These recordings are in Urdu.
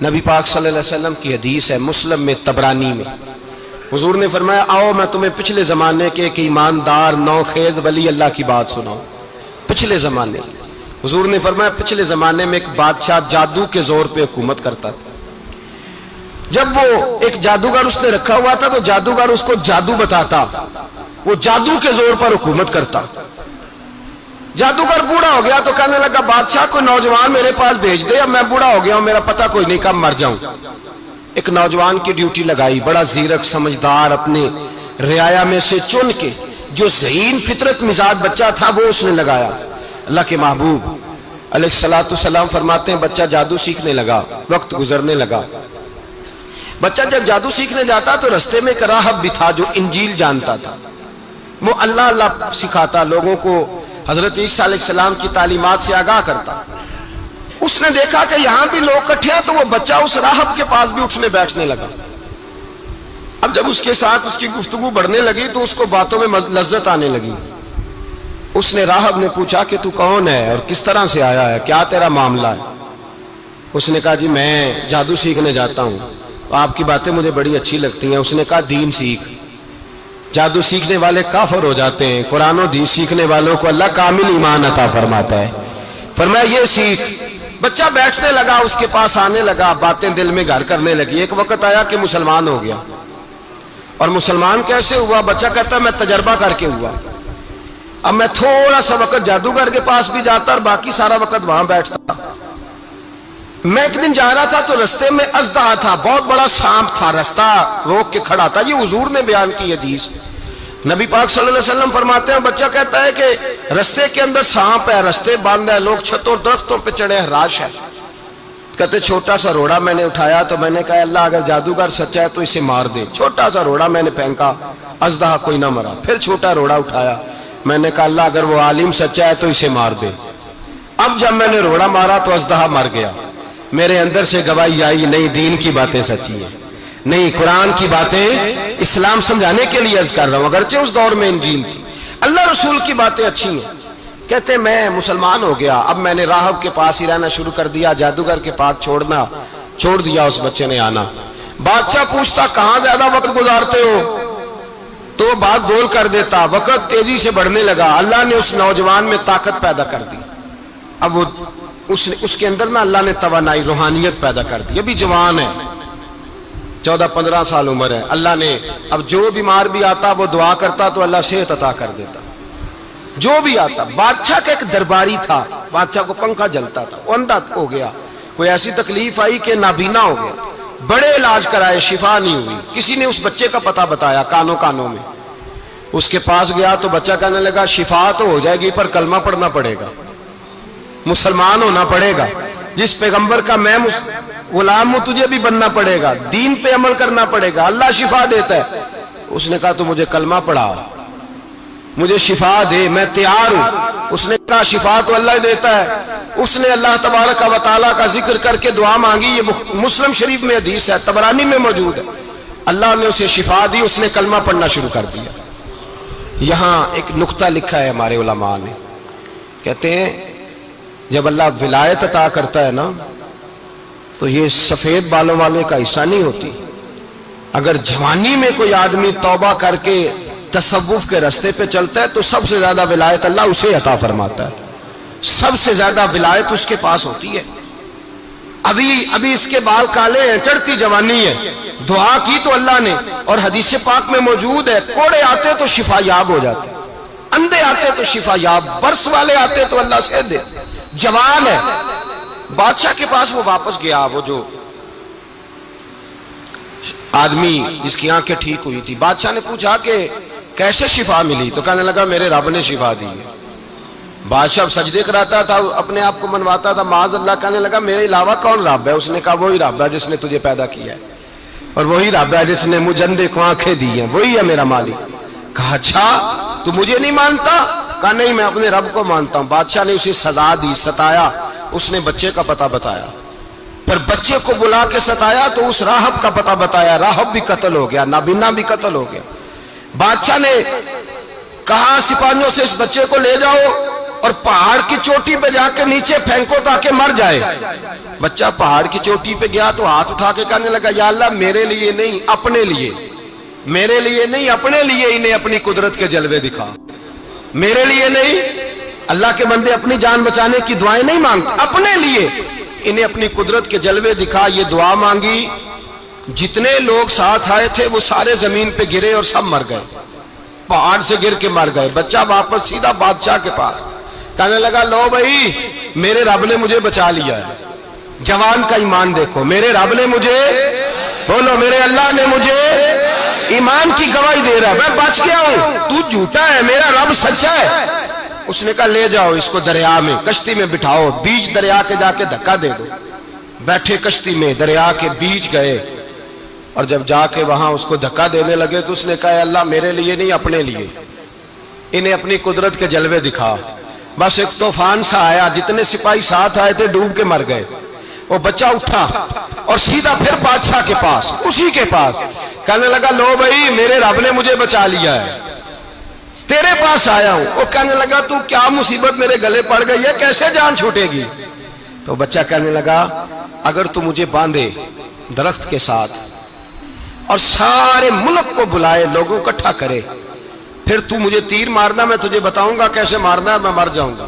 نبی پاک صلی اللہ علیہ وسلم کی حدیث ہے مسلم میں طبرانی میں، حضور نے فرمایا آؤ میں تمہیں پچھلے زمانے کے ایک ایماندار نوخیز ولی اللہ کی بات سناؤں۔ پچھلے زمانے حضور نے فرمایا پچھلے زمانے میں ایک بادشاہ جادو کے زور پہ حکومت کرتا تھا۔ جب وہ ایک جادوگر اس نے رکھا ہوا تھا تو جادوگر اس کو جادو بتاتا، وہ جادو کے زور پر حکومت کرتا۔ جادوگر بوڑھا ہو گیا تو کہنے لگا بادشاہ کوئی نوجوان میرے پاس بھیج دے، اب میں بوڑھا ہو گیا ہوں میرا پتہ کوئی نہیں کب مر جاؤں۔ ایک نوجوان کی ڈیوٹی لگائی، بڑا زیرک سمجھدار، اپنے رعایا میں سے چن کے جو ذہین فطرت مزاج بچہ تھا وہ اس نے لگایا۔ اللہ کے محبوب علیہ الصلوۃ والسلام فرماتے ہیں بچہ جادو سیکھنے لگا، وقت گزرنے لگا۔ بچہ جب جادو سیکھنے جاتا تو رستے میں ایک راہب بھی تھا جو انجیل جانتا تھا، وہ اللہ اللہ سکھاتا، لوگوں کو حضرت عیسیٰ علیہ السلام کی تعلیمات سے آگاہ کرتا۔ اس نے دیکھا کہ یہاں بھی لوگ اکٹھے ہیں تو وہ بچہ اس راہب کے پاس بھی اٹھنے بیٹھنے لگا۔ اب جب اس کے ساتھ اس کی گفتگو بڑھنے لگی تو اس کو باتوں میں لذت آنے لگی۔ اس نے راہب نے پوچھا کہ تو کون ہے اور کس طرح سے آیا ہے، کیا تیرا معاملہ ہے؟ اس نے کہا جی میں جادو سیکھنے جاتا ہوں، آپ کی باتیں مجھے بڑی اچھی لگتی ہیں۔ اس نے کہا دین سیکھ، جادو سیکھنے والے کافر ہو جاتے ہیں، قرآن و حدیث سیکھنے والوں کو اللہ کامل ایمان عطا فرماتا ہے۔ فرمایا یہ سیکھ۔ بچہ بیٹھنے لگا، اس کے پاس آنے لگا، باتیں دل میں گھر کرنے لگی۔ ایک وقت آیا کہ مسلمان ہو گیا، اور مسلمان کیسے ہوا؟ بچہ کہتا ہے میں تجربہ کر کے ہوا۔ اب میں تھوڑا سا وقت جادوگر کے پاس بھی جاتا اور باقی سارا وقت وہاں بیٹھتا۔ میں ایک دن جا رہا تھا تو رستے میں اژدہا تھا، بہت بڑا سانپ تھا، رستہ روک کے کھڑا تھا۔ یہ حضور نے بیان کی حدیث۔ نبی پاک صلی اللہ علیہ وسلم فرماتے ہیں بچہ کہتا ہے کہ رستے کے اندر سانپ ہے، رستے بند ہے، لوگ چھتوں درختوں پہ چڑھے ہراش ہے۔ کہتے چھوٹا سا روڑا میں نے اٹھایا تو میں نے کہا اللہ اگر جادوگر سچا ہے تو اسے مار دے۔ چھوٹا سا روڑا میں نے پھینکا، اژدہا کوئی نہ مرا۔ پھر چھوٹا روڑا اٹھایا، میں نے کہا اللہ اگر وہ عالم سچا ہے تو اسے مار دے۔ اب جب میں نے روڑا مارا تو اژدہا مر گیا۔ میرے اندر سے گواہی آئی نہیں دین کی باتیں سچی ہیں، نہیں قرآن کی باتیں اسلام سمجھانے کے لیے عرض کر رہا ہوں، اگرچہ اس دور میں انجیل تھی۔ اللہ رسول کی باتیں اچھی ہیں۔ کہتے میں مسلمان ہو گیا، اب میں نے راہب کے پاس ہی رہنا شروع کر دیا، جادوگر کے پاس چھوڑ دیا اس بچے نے آنا۔ بادشاہ پوچھتا کہاں زیادہ وقت گزارتے ہو تو وہ بات گول کر دیتا، وقت تیزی سے بڑھنے لگا۔ اللہ نے اس نوجوان میں طاقت پیدا کر دی، اب وہ اس کے اندر نا اللہ نے توانائی روحانیت پیدا کر دی، ابھی جوان ہے، 14-15 سال عمر ہے۔ اللہ نے اب جو بیمار بھی آتا وہ دعا کرتا تو اللہ صحت عطا کر دیتا، جو بھی آتا۔ بادشاہ کا ایک درباری تھا، بادشاہ کو پنکھا جلتا تھا، وہ اندھا ہو گیا، کوئی ایسی تکلیف آئی کہ نابینا ہو گیا، بڑے علاج کرائے شفا نہیں ہوئی۔ کسی نے اس بچے کا پتہ بتایا کانوں میں، اس کے پاس گیا تو بچہ کہنے لگا شفا تو ہو جائے گی پر کلمہ پڑھنا پڑے گا، مسلمان ہونا پڑے گا، جس پیغمبر کا میں غلام ہوں تجھے بھی بننا پڑے گا، دین پہ عمل کرنا پڑے گا، اللہ شفا دیتا ہے۔ اس نے کہا تو مجھے کلمہ پڑھا، مجھے شفا دے، میں تیار ہوں۔ اس نے کہا شفا تو اللہ دیتا ہے۔ اس نے اللہ تبارک و تعالیٰ کا ذکر کر کے دعا مانگی، یہ مسلم شریف میں حدیث ہے، طبرانی میں موجود ہے۔ اللہ نے اسے شفا دی، اس نے کلمہ پڑھنا شروع کر دیا۔ یہاں ایک نقطہ لکھا ہے ہمارے علماء نے، کہتے ہیں جب اللہ ولایت عطا کرتا ہے نا تو یہ سفید بالوں والے کا حصہ نہیں ہوتی۔ اگر جوانی میں کوئی آدمی توبہ کر کے تصوف کے رستے پہ چلتا ہے تو سب سے زیادہ ولایت اللہ اسے عطا فرماتا ہے، سب سے زیادہ ولایت اس کے پاس ہوتی ہے۔ ابھی اس کے بال کالے ہیں، چڑھتی جوانی ہے، دعا کی تو اللہ نے، اور حدیث پاک میں موجود ہے کوڑے آتے تو شفا یاب ہو جاتے، اندھے آتے تو شفا یاب، برس والے آتے تو اللہ سے دے، جوان ہے۔ بادشاہ کے پاس وہ واپس گیا، وہ جو آدمی جس کی آنکھیں ٹھیک ہوئی تھی۔ بادشاہ نے پوچھا کہ کیسے شفا ملی؟ تو کہنے لگا میرے رب نے شفا دی ہے۔ بادشاہ سجدے کراتا تھا، اپنے آپ کو منواتا تھا معاذ اللہ، کہنے لگا میرے علاوہ کون رب ہے؟ اس نے کہا وہی رب ہے جس نے تجھے پیدا کیا ہے، اور وہی رب ہے جس نے مجھے اندھے کو آنکھیں دی ہیں، وہی ہے میرا مالک۔ کہا اچھا تو مجھے نہیں مانتا؟ کہا نہیں میں اپنے رب کو مانتا ہوں۔ بادشاہ نے اسے سزا دی، ستایا، اس نے بچے کا پتہ بتایا، پھر بچے کو بلا کے ستایا تو اس راہب کا پتہ بتایا، راہب بھی قتل ہو گیا، نابینا بھی قتل ہو گیا۔ بادشاہ نے کہا سپاہیوں سے اس بچے کو لے جاؤ اور پہاڑ کی چوٹی پہ جا کے نیچے پھینکو تاکہ مر جائے. بچہ پہاڑ کی چوٹی پہ گیا تو ہاتھ اٹھا کے کہنے لگا یا اللہ میرے لیے نہیں اپنے لیے، میرے لیے نہیں اپنے لیے انہیں اپنی قدرت کے جلوے دکھا. میرے لیے نہیں، اللہ کے بندے اپنی جان بچانے کی دعائیں نہیں مانگتے، اپنے لیے انہیں اپنی قدرت کے جلوے دکھا. یہ دعا مانگی، جتنے لوگ ساتھ آئے تھے وہ سارے زمین پہ گرے اور سب مر گئے، پہاڑ سے گر کے مر گئے. بچہ واپس سیدھا بادشاہ کے پاس کہنے لگا لو بھائی میرے رب نے مجھے بچا لیا ہے. جوان کا ایمان دیکھو، میرے رب نے مجھے، بولو میرے اللہ نے مجھے ایمان کی گواہی دے رہا ہے، میں بچ گیا ہوں، تو جھوٹا ہے، میرا رب سچا ہے. اس نے کہا لے جاؤ اس کو دریا میں، کشتی میں بٹھاؤ، بیچ دریا کے جا کے دھکا دے دو. بیٹھے کشتی میں، دریا کے بیچ گئے، اور جب جا کے وہاں اس کو دھکا دینے لگے تو اس نے کہا اللہ میرے لیے نہیں اپنے لیے انہیں اپنی قدرت کے جلوے دکھا. بس ایک طوفان سا آیا، جتنے سپاہی ساتھ آئے تھے ڈوب کے مر گئے. وہ بچہ اٹھا اور سیدھا پھر بادشاہ کے پاس، اسی کے پاس کہنے لگا لو بھائی میرے رب نے مجھے بچا لیا ہے، تیرے پاس آیا ہوں. وہ کہنے لگا تو کیا مصیبت میرے گلے پڑ گئی ہے، کیسے جان چھوٹے گی؟ تو بچہ کہنے لگا اگر تو مجھے باندھے درخت کے ساتھ اور سارے ملک کو بلائے، لوگوں کو اکٹھا کرے، پھر تو مجھے تیر مارنا، میں تجھے بتاؤں گا کیسے مارنا ہے، میں مر جاؤں گا.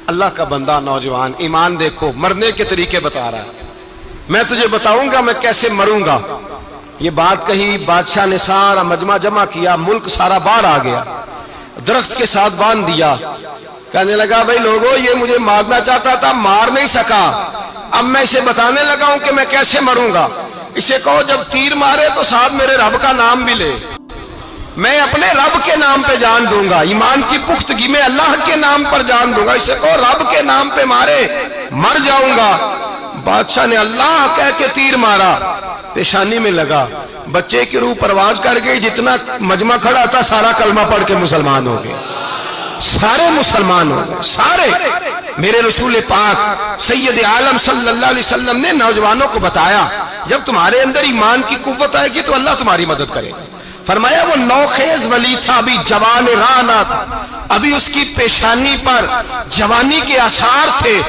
اللہ کا بندہ نوجوان ایمان دیکھو، مرنے کے طریقے بتا رہا ہے، میں تجھے بتاؤں گا میں کیسے مروں گا. یہ بات کہی، بادشاہ نے سارا مجمع جمع کیا، ملک سارا باہر آ گیا، درخت کے ساتھ باندھ دیا. کہنے لگا بھائی لوگوں یہ مجھے مارنا چاہتا تھا، مار نہیں سکا، اب میں اسے بتانے لگا ہوں کہ میں کیسے مروں گا. اسے کہو جب تیر مارے تو ساتھ میرے رب کا نام بھی لے، میں اپنے رب کے نام پہ جان دوں گا، ایمان کی پختگی میں اللہ کے نام پر جان دوں گا. اسے کہو رب کے نام پہ مارے، مر جاؤں گا. بادشاہ نے اللہ کہہ کے تیر مارا، پیشانی میں لگا، بچے کی روح پرواز کر گئی. جتنا مجمع کھڑا تھا سارا کلمہ پڑھ کے مسلمان ہو گئے، سارے مسلمان ہو گئے سارے. میرے رسول پاک سید عالم صلی اللہ علیہ وسلم نے نوجوانوں کو بتایا جب تمہارے اندر ایمان کی قوت آئے گی تو اللہ تمہاری مدد کرے گا. فرمایا وہ نوخیز ولی تھا، ابھی جوان رانا تھا، ابھی اس کی پیشانی پر جوانی کے آثار تھے،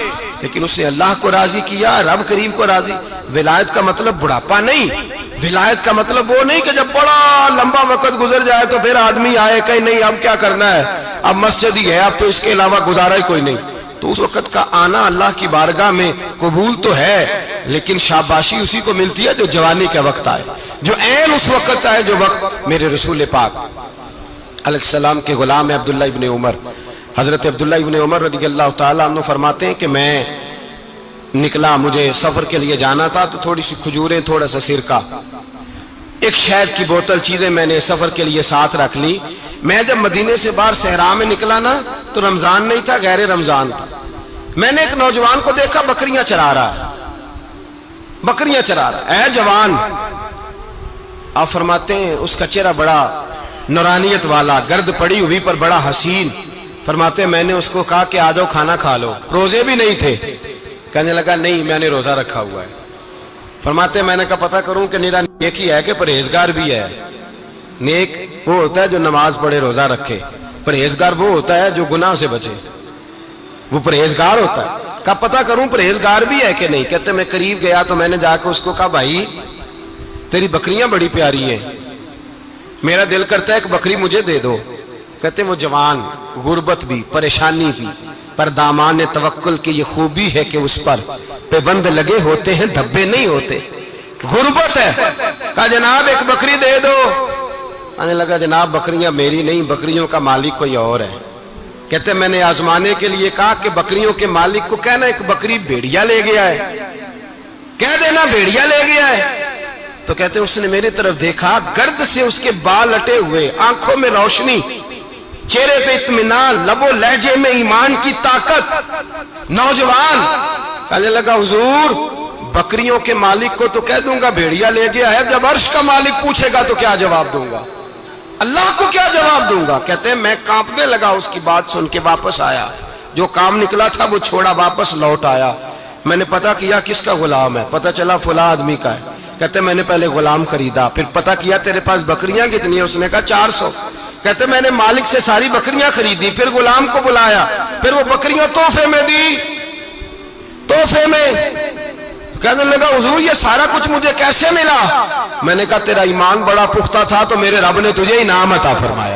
لیکن اس نے اللہ کو راضی کیا، رب کریم کو راضی. ولایت کا مطلب بڑھاپا نہیں، ولایت کا مطلب وہ نہیں کہ جب بڑا لمبا وقت گزر جائے تو پھر آدمی آئے کہ نہیں اب کیا کرنا ہے، اب مسجد ہی ہے، اب تو اس کے علاوہ گزارا ہی کوئی نہیں. تو اس وقت کا آنا اللہ کی بارگاہ میں قبول تو ہے، لیکن شاباشی اسی کو ملتی ہے جو جوانی کا وقت آئے، جو عین اس وقت آئے جو وقت میرے رسول پاک علیہ السلام کے غلام عبداللہ ابن عمر، حضرت عبداللہ ابن عمر رضی اللہ تعالیٰ عنہ فرماتے ہیں کہ میں نکلا، مجھے سفر کے لیے جانا تھا، تو تھوڑی سی کھجوریں، تھوڑا سا سرکہ، ایک شہد کی بوتل، چیزیں میں نے سفر کے لیے ساتھ رکھ لی. میں جب مدینے سے باہر صحرا میں نکلا نا تو رمضان نہیں تھا، غیر رمضان تھا. میں نے ایک نوجوان کو دیکھا بکریاں چرا رہا ہے، بکریاں چرا رہا ہے. اے جوان، آپ فرماتے ہیں اس کا چہرہ بڑا نورانیت والا، گرد پڑی ہوئی پر بڑا حسین. فرماتے ہیں میں نے اس کو کہا کہ آ جاؤ کھانا کھا لو، روزے بھی نہیں تھے. کہنے لگا نہیں میں نے روزہ رکھا ہوا ہے. فرماتے ہیں میں نے کہا پتہ کروں کہ نیرا نیک ہی ہے کہ پرہیزگار بھی ہے. نیک وہ ہوتا ہے جو نماز پڑھے روزہ رکھے، پرہیزگار وہ ہوتا ہے جو گناہ سے بچے، وہ پرہیزگار ہوتا ہے. کہا پتہ کروں پرہیزگار بھی ہے کہ نہیں. کہتے میں قریب گیا تو میں نے جا کے اس کو کہا بھائی تیری بکریاں بڑی پیاری ہیں، میرا دل کرتا ہے ایک بکری مجھے دے دو. کہتے وہ جوان، غربت بھی، پریشانی بھی، پر دامان توکل کی یہ خوبی ہے کہ اس پر پابند لگے ہوتے ہیں، دھبے نہیں ہوتے. غربت ہے. کہا جناب ایک بکری دے دو. آنے لگا جناب بکریاں میری نہیں، بکریوں کا مالک کوئی اور ہے. کہتے میں نے آزمانے کے لیے کہا کہ بکریوں کے مالک کو کہنا ایک بکری بھیڑیا لے گیا ہے، کہہ دینا بھیڑیا لے گیا ہے. تو کہتے اس نے میری طرف دیکھا، گرد سے اس کے بال لٹے ہوئے، آنکھوں میں روشنی، چہرے پہ اطمینان، لب و لہجے میں ایمان کی طاقت. نوجوان کہنے لگا حضور بکریوں کے مالک کو تو کہہ دوں گا بھیڑیا لے گیا ہے، جب عرش کا مالک پوچھے گا تو کیا جواب دوں گا، اللہ کو کیا جواب دوں گا. کہتے ہیں میں کانپنے لگا، اس کی بات سن کے واپس آیا، جو کام نکلا تھا وہ چھوڑا، واپس لوٹ آیا. میں نے پتہ کیا کس کا غلام ہے، پتہ چلا فلاں آدمی کا ہے. کہتے میں نے پہلے غلام خریدا، پھر پتہ کیا تیرے پاس بکریاں کتنی ہیں، اس نے کہا 400. کہتے میں نے مالک سے ساری بکریاں خریدی، پھر غلام کو بلایا، پھر وہ بکریاں تحفے میں دی، تحفے میں۔ کہنے لگا حضور یہ سارا کچھ مجھے کیسے ملا؟ میں نے کہا تیرا ایمان بڑا پختہ تھا تو میرے رب نے تجھے انعام عطا فرمایا۔